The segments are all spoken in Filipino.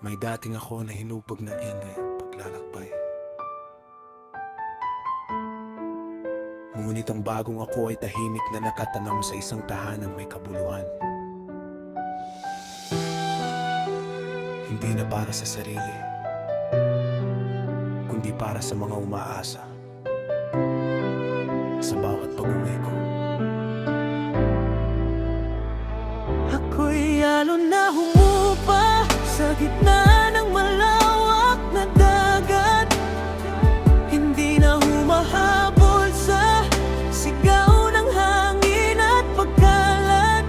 May dating ako na hinubog ng ingay at paglalakbay. Ngunit ang bagong ako ay tahimik na nakatanam sa isang tahanang may kabuluhan. Hindi na para sa sarili, kundi para sa mga umaasa. Sa bawat pag-uwi ko, ako'y alon na humupa sa gitna ng malawak na dagat. Hindi na humahabol sa sigaw ng hangin at pagkalat.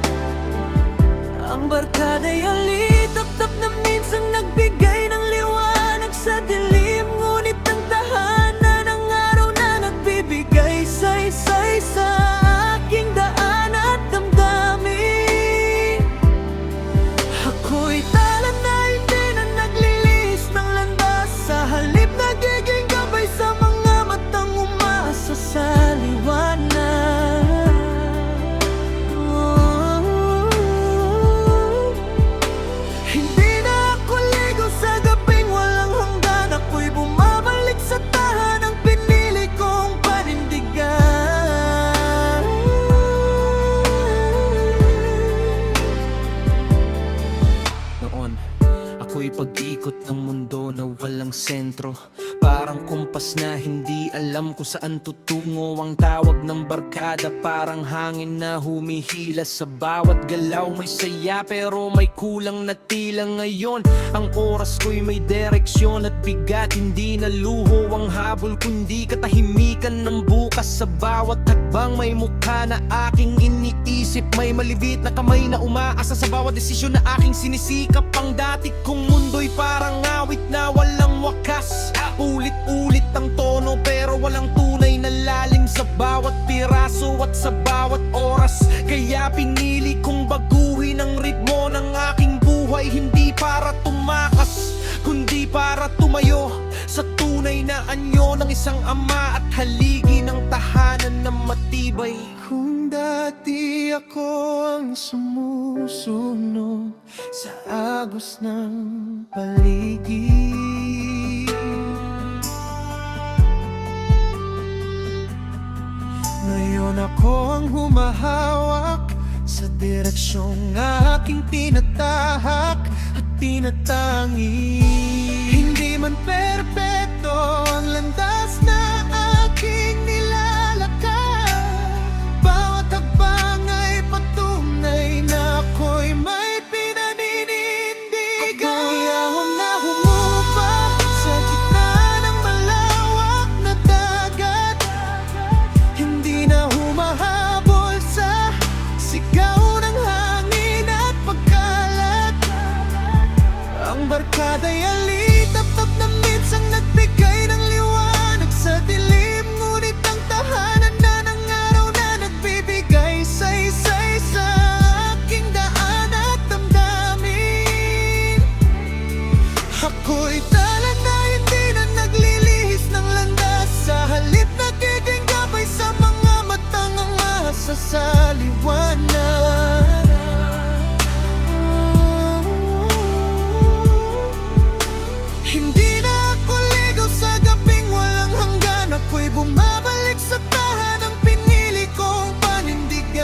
Ang barkada'y alitap-tap na minsang nagbigay ng liwanag sa dilim. Ngunit ang tahanan ng araw na nagbibigay saysay sa aking daan at damdamin. Ako'y tala na hindi na naglilihis ng landas, sa halip nagiging gabay sa mga matang umaasa sa liwanag. Hindi na ako ligaw sa gabing walang hanggan. Ako'y bumabalik sa tahanang pinili kong panindigan. Noon, ako'y pag-ikot ng mundo na walang sentro. Parang kumpas na hindi alam kung saan tutungo. Ang tawag ng barkada parang hangin na humihila. Sa bawat galaw may saya pero may kulang na tila. Ngayon ang oras ko'y may direksyon at bigat. Hindi na luho ang habol kundi katahimikan ng bukas. Sa bawat hakbang may mukha na aking iniisip. May malibit na kamay na umaasa sa bawat desisyon na aking sinisikap. Ang dati kong mundo'y parang awit na walang wakas. Ulit-ulit ang tono pero walang tunay na lalim sa bawat piraso at sa bawat oras. Kaya pinili kong baguhin ang ritmo ng aking buhay. Hindi para tumakas, kundi para tumayo sa tunay na anyo ng isang ama at haligi ng tahanan na matibay. Kung dati ako ang sumusunod sa agos ng paligid, ngayon ako ang humahawak sa direksyong aking tinatahak at tinatangi. Hindi man perpekto ang landas na aking nilalakad, bawat hakbang ay patunay na ako'y may pinaninindigan. Ako'y ahon na humupa sa gitna ng malawak na dagat. Hindi na humahabol sa sigaw ng hangin at pagkalat. Ang barkada'y alitap-tap na minsang nagbigay ng liwanag sa dilim. Ngunit ang tahanan na ng araw na nagbibigay saysay sa aking daan at damdamin. Ako'y tala na hindi na naglilihis ng landas, sa halip nagiging gabay sa mga matang umaasa sa liwanag. Hindi na ako ligaw sa gabing walang hanggan. Ako'y bumabalik sa tahanang pinili kong panindigan.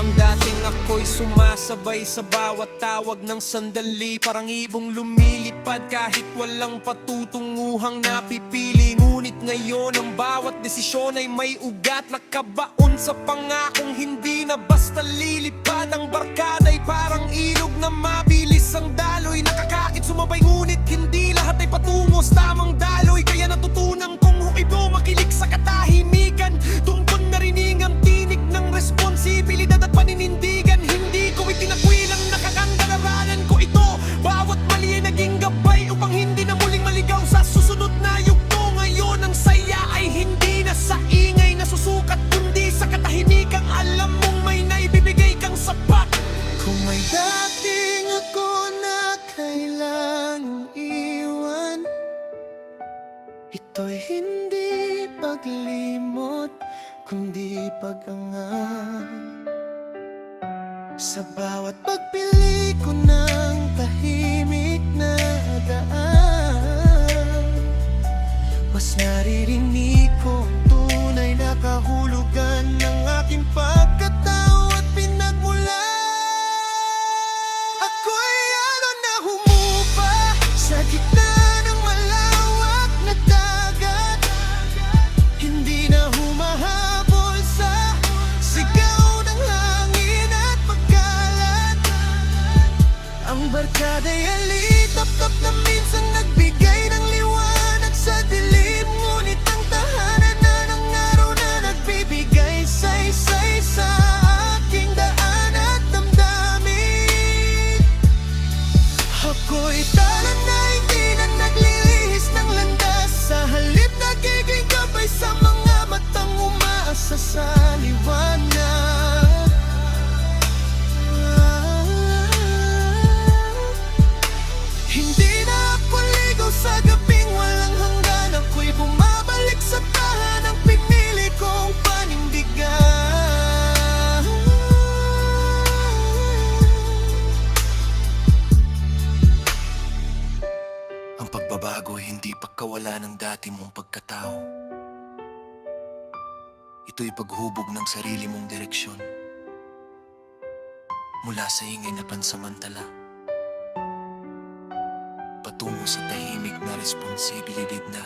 Ang dating ako'y sumasabay sa bawat tawag ng sandali, parang ibong lumilipad kahit walang patutunguhang napipili. Ngunit ngayon ang bawat desisyon ay may ugat, nakabaon sa pangakong hindi na basta lilipad. Ang barkada'y parang ilog na mabilis ang daloy, nakakakit sumabay ngunit hindi lahat ay patungo sa tamang daloy. Kaya natutunan kong humibo, makilig sa katahimikan, tungkol narinig ang tinig ng responsibilidad at paninindigan. Hindi ko itinakwilang nakakandarabanan ko ito, bawat mali ay naging gabay upang hindi na muling maligaw sa susunod na yugto. Ngayon ang saya ay hindi na sa ingay na susukat, kundi sa katahimikang alam mong may naibibigay kang sapat. Kung may dating ako na kailangang iwan, ito'y hindi paglimot, kundi pag-angat. Sa bawat pagpili ko ng tahimik na daan, mas naririnig ko ang tunay na kahulugan ng aking pagkatao at pinagmulan. Ako'y alon na humupa sa gitna ng malawak na dagat, hindi na humahabol sa sigaw ng hangin at pagkalat. Ang barkada'y alitap-tap na minsan nagbigay ng liwanag sa dilim, ngunit ang tahanan na ng araw na nagbibigay saysay sa aking daan at damdamin. Ako'y tala na hindi na naglilihis ng landas, sa halip nagiging gabay sa mga matang umaasa sa liwanag. Hindi na ako ligaw sa gabing walang hanggan, ako'y bumabalik sa tahanang pinili kong panindigan. Ang pagbabago ay hindi pagkawala ng dati mong pagkatao. Ito'y paghubog ng sarili mong direksyon mula sa ingay na pansamantala patungo sa tahimik na responsibilidad na